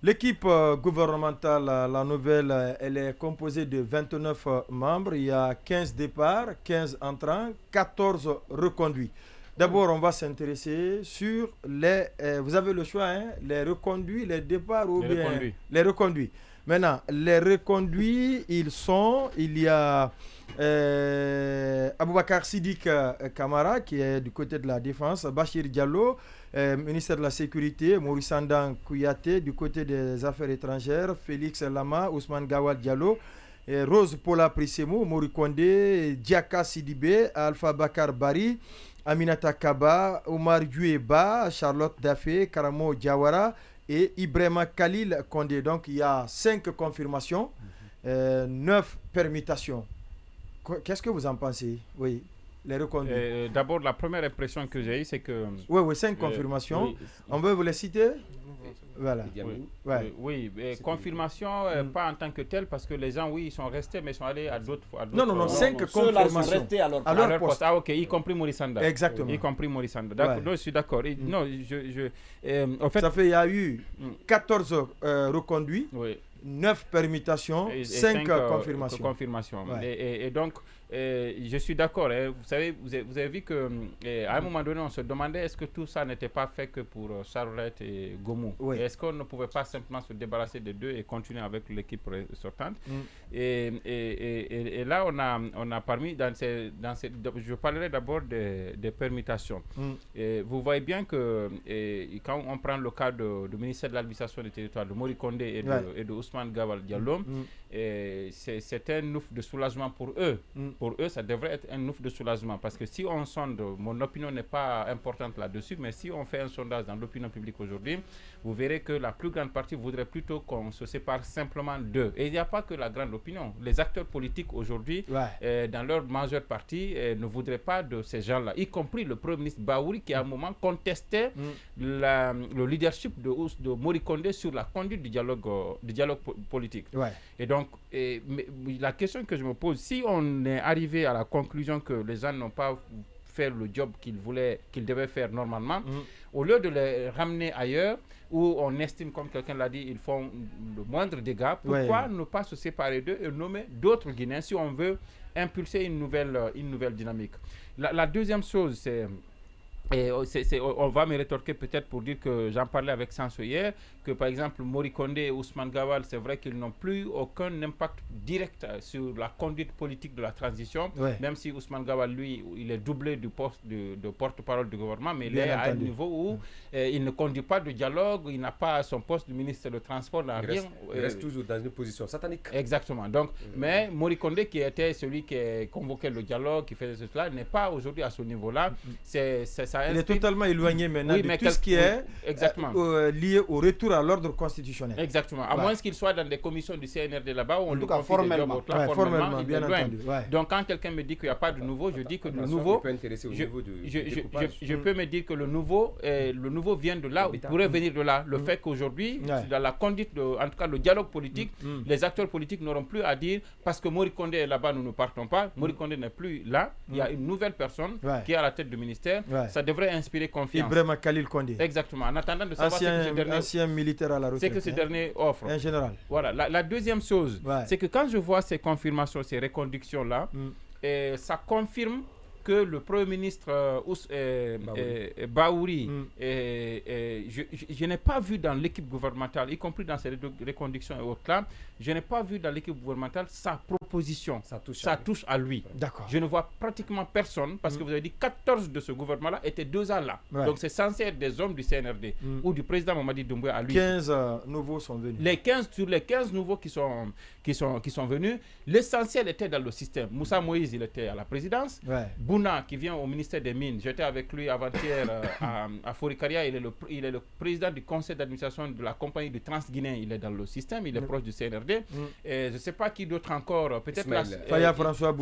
L'équipe gouvernementale, la nouvelle, elle est composée de 29 membres. Il y a 15 départs, 15 entrants, 14 reconduits. D'abord, on va s'intéresser sur les... vous avez le choix, hein, les reconduits, les départs ou bien... Reconduits. Les reconduits. Maintenant, les reconduits, il y a Aboubakar Sidik Kamara qui est du côté de la défense, Bachir Diallo, ministère de la Sécurité, Maurice Sandan Kouyaté du côté des Affaires étrangères, Félix Lama, Ousmane Gawal Diallo, Rose Paula Prissemou, Mori Kondé, Diaka Sidibé, Alpha Bakar Bari, Aminata Kaba, Omar Djoueba, Charlotte Dafé, Karamo Diawara et Ibrahima Khalil Kondé. Donc il y a 5 confirmations, 9 permutations. Qu'est-ce que vous en pensez? Oui, les reconduits. D'abord, la première impression que j'ai eue, c'est que... Oui, 5 confirmations. Oui. On veut vous les citer? Voilà. Oui, confirmation, pas en tant que telle, parce que les gens, oui, ils sont restés, mais ils sont allés à d'autres... Non, 5 confirmations. Sont restés à leur poste. Ah, ok, y compris Maurice Sanda. Exactement. Y compris Maurice Sanda. D'accord, non, je suis d'accord. Non, en fait... Ça fait, il y a eu 14 reconduits. Oui. 9 permutations, 5 confirmations. Et donc, je suis d'accord. Hein. Vous savez, vous avez vu qu'à un moment donné, on se demandait est-ce que tout ça n'était pas fait que pour Charlotte et Gomou. Oui. Est-ce qu'on ne pouvait pas simplement se débarrasser des deux et continuer avec l'équipe sortante. Et là, on a parmi, je parlerai d'abord des permutations. Et vous voyez bien que quand on prend le cas du ministère de l'administration des territoires, de Mori Kondé et de Ousmane Gawal Diallo, c'est un ouf de soulagement pour eux. Pour eux, ça devrait être un ouf de soulagement. Parce que si on sonde, mon opinion n'est pas importante là-dessus, mais si on fait un sondage dans l'opinion publique aujourd'hui, vous verrez que la plus grande partie voudrait plutôt qu'on se sépare simplement d'eux. Et il n'y a pas que la grande opinion. Les acteurs politiques aujourd'hui, dans leur majeure partie, ne voudraient pas de ces gens-là, y compris le Premier ministre Baouri qui à un moment contestait le leadership de Mori Kondé sur la conduite du dialogue politique. Et donc, mais la question que je me pose, si on est arrivé à la conclusion que les gens n'ont pas fait le job qu'ils devaient faire normalement, au lieu de les ramener ailleurs, où on estime, comme quelqu'un l'a dit, ils font le moindre dégât, pourquoi ne pas se séparer d'eux et nommer d'autres Guinéens si on veut impulser une nouvelle dynamique. La deuxième chose, c'est... on va me rétorquer peut-être pour dire que j'en parlais avec Sanso hier, que par exemple Mori Kondé et Ousmane Gawal, c'est vrai qu'ils n'ont plus aucun impact direct sur la conduite politique de la transition, même si Ousmane Gawal, lui, il est doublé du poste de porte-parole du gouvernement, mais il est à un niveau où il ne conduit pas de dialogue, il n'a pas son poste de ministre de Transport, il reste toujours dans une position satanique. Exactement. Donc, mais Mori Kondé, qui était celui qui convoquait le dialogue, qui faisait cela, n'est pas aujourd'hui à ce niveau-là. Il est totalement éloigné maintenant de tout ce qui est lié au retour à l'ordre constitutionnel. Exactement. À moins qu'il soit dans des commissions du CNRD là-bas où on le confie formellement, formellement, bien entendu. Donc quand quelqu'un me dit qu'il n'y a pas de nouveau, je dis que le nouveau... Je peux me dire que le nouveau vient de là, pourrait venir de là. Le fait qu'aujourd'hui, dans la conduite, en tout cas le dialogue politique, les acteurs politiques n'auront plus à dire parce que Mori Kondé est là-bas, nous ne partons pas. Mori Kondé n'est plus là. Il y a une nouvelle personne qui est à la tête du ministère. Ça devrait inspirer confiance. Ibrahima Khalil Kondé. Exactement. En attendant de savoir ancien militaire à la retraite. C'est que ce dernier offre. Un général. Voilà. La deuxième chose, c'est que quand je vois ces confirmations, ces reconductions-là, ça confirme que le Premier ministre Baouri, je n'ai pas vu dans l'équipe gouvernementale, y compris dans ces reconductions et autres là, je n'ai pas vu dans l'équipe gouvernementale sa proposition. Ça touche à lui. D'accord. Je ne vois pratiquement personne, parce que vous avez dit 14 de ce gouvernement-là étaient 2 ans là. Donc c'est censé être des hommes du CNRD ou du président Mamadi Doumbouya à lui. 15 nouveaux sont venus. Sur les 15 nouveaux qui sont venus, l'essentiel était dans le système. Moussa Moïse, il était à la présidence. Bouna, qui vient au ministère des Mines, j'étais avec lui avant-hier à Forikaria, il est le président du conseil d'administration de la compagnie du Transguinéen, il est dans le système, il est proche du CNRD. Et je ne sais pas qui d'autre encore, peut-être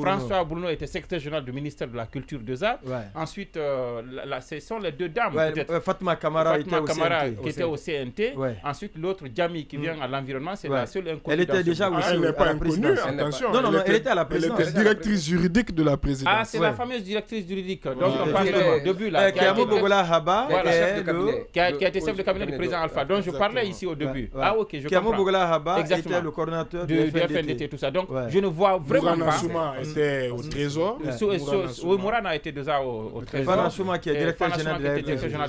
François Bourneau était secrétaire général du ministère de la Culture et des Arts. Ensuite, ce sont les 2 dames, Fatma Kamara qui était au CNT. Ensuite, l'autre, Djami, qui vient à l'environnement, c'est la seule inconnue. Elle était déjà aussi elle n'est pas inconnue, attention. Non, elle était à la présidence. Elle était directrice juridique de la présidence. Ah, c'est la fameuse fameuse directrice juridique dont on parlait au début, là, qui a été chef de cabinet du président Alpha, dont je parlais ici au début. Ah, ok, je comprends. Bogola Haba était le coordinateur du FNDT, tout ça. Donc, je ne vois vraiment pas. Souma était au Trésor. Oui, Mourana a été déjà au Trésor. Fana Souma qui est directeur général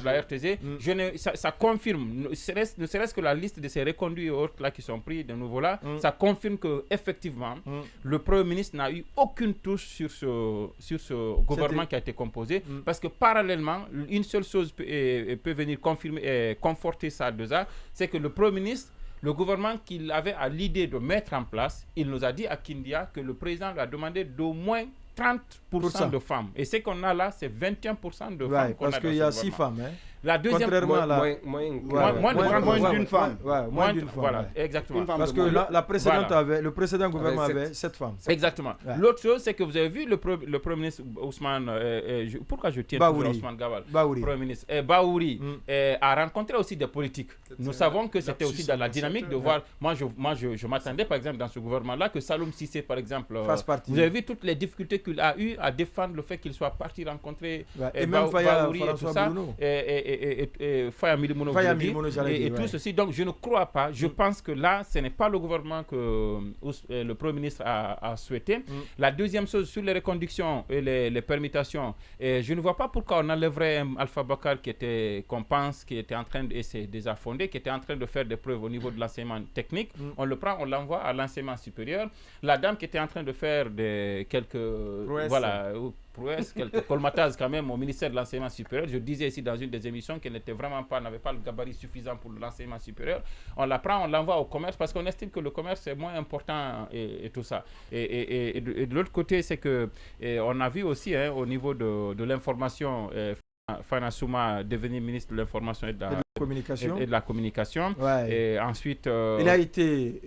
de la RTZ. Ça confirme, ne serait-ce que la liste de ces reconduits et autres là qui sont pris de nouveau là, ça confirme que effectivement le Premier ministre n'a eu aucune touche sur ce gouvernement qui a été composé, parce que parallèlement, une seule chose peut venir confirmer et conforter ça déjà, c'est que le Premier ministre, le gouvernement qu'il avait à l'idée de mettre en place, il nous a dit à Kindia que le président lui a demandé d'au moins 30% de femmes. Et ce qu'on a là, c'est 21% de femmes. Parce qu'il y a 6 femmes. Hein. La deuxième, moins d'une femme. Moins d'une femme. Voilà, exactement. Parce que le précédent gouvernement avait 7 femmes. Exactement. L'autre chose, c'est que vous avez vu le Premier ministre Ousmane, pourquoi je tiens toujours Ousmane Gawal, Premier ministre Bahouri, a rencontré aussi des politiques. Nous savons que c'était aussi dans la dynamique de voir. Moi, je m'attendais par exemple dans ce gouvernement-là que Saloum Cissé, par exemple, vous avez vu toutes les difficultés qu'il a eues à défendre le fait qu'il soit parti rencontrer Bahouri et tout ça. Et Faya Milimono et tout ceci. Donc je ne crois pas, je pense que là ce n'est pas le gouvernement que le Premier ministre a souhaité. La deuxième chose, sur les reconductions et les permutations, je ne vois pas pourquoi on enlèverait Alpha Bakar qu'on pense qui était en train de, et c'est déjà fondé, qui était en train de faire des preuves au niveau de l'enseignement technique. On le prend, on l'envoie à l'enseignement supérieur. La dame qui était en train de faire quelques prouesses, quelques colmatages quand même au ministère de l'enseignement supérieur. Je disais ici dans une des émissions qu'elle n'avait pas le gabarit suffisant pour l'enseignement supérieur. On la prend, on l'envoie au commerce parce qu'on estime que le commerce est moins important et tout ça. Et de l'autre côté, c'est que on a vu aussi au niveau de l'information, Fana Souma devenir ministre de l'information et de la communication. Et ensuite, il a été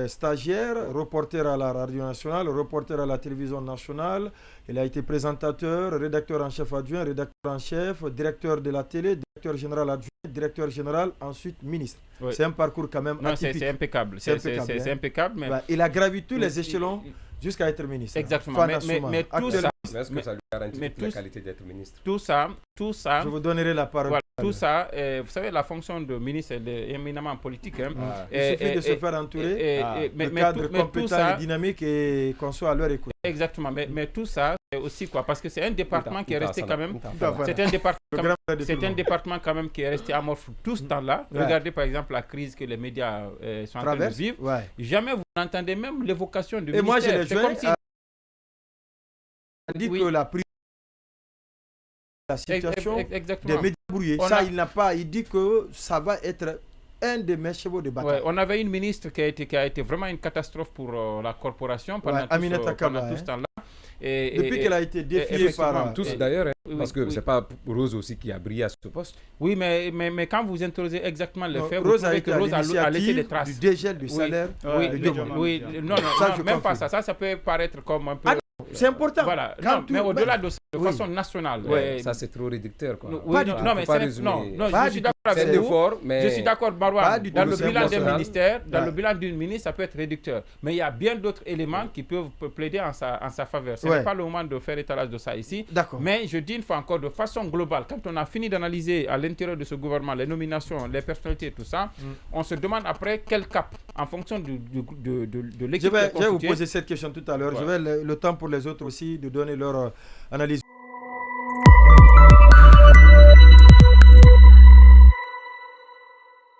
stagiaire, reporter à la radio nationale, reporter à la télévision nationale. Il a été présentateur, rédacteur en chef adjoint, rédacteur en chef, directeur de la télé, directeur général adjoint, directeur général, ensuite ministre. C'est un parcours quand même atypique. C'est impeccable. C'est impeccable. Mais il a gravi tous les échelons jusqu'à être ministre. Exactement. Mais tout ça, est-ce que ça lui garantit la qualité d'être ministre? Tout ça. Je vous donnerai la parole. Tout ça, vous savez, la fonction de ministre est éminemment politique. Il suffit de se faire entourer de cadres compétents et dynamiques et qu'on soit à leur écoute. Exactement, mais tout ça, c'est aussi quoi? Parce que c'est un département qui est resté quand même. C'est un département quand même qui est resté amorphe tout ce temps-là. Regardez par exemple la crise que les médias sont en train de vivre. Jamais vous n'entendez même l'évocation du ministère. Et moi, je l'ai joint. Il dit que la situation des médias brouillés. Ça, il dit que ça va être un de mes chevaux de bataille. On avait une ministre qui a été vraiment une catastrophe pour la corporation pendant tout ce temps-là. Depuis qu'elle a été défiée par tous d'ailleurs, parce que c'est pas Rose aussi qui a brillé à ce poste. Oui, mais quand vous interrogez exactement les faits, Rose vous trouvez que Rose a laissé des traces. Du dégel du salaire. Oui, non, même pas ça. Ça peut paraître comme un peu. C'est important. Voilà. Mais au-delà de ça, de façon nationale. Ça, c'est trop réducteur. Quoi. Je suis d'accord avec vous. Je suis d'accord, Marouane. Dans le bilan des ministères, dans le bilan d'une ministre, ça peut être réducteur. Mais il y a bien d'autres éléments qui peuvent plaider en sa faveur. Ce n'est pas le moment de faire étalage de ça ici. Mais je dis une fois encore, de façon globale, quand on a fini d'analyser à l'intérieur de ce gouvernement les nominations, les personnalités et tout ça, on se demande après quel cap, en fonction de l'équipe. Je vais vous poser cette question tout à l'heure. Je vais le temps pour les autres aussi de donner leur analyse.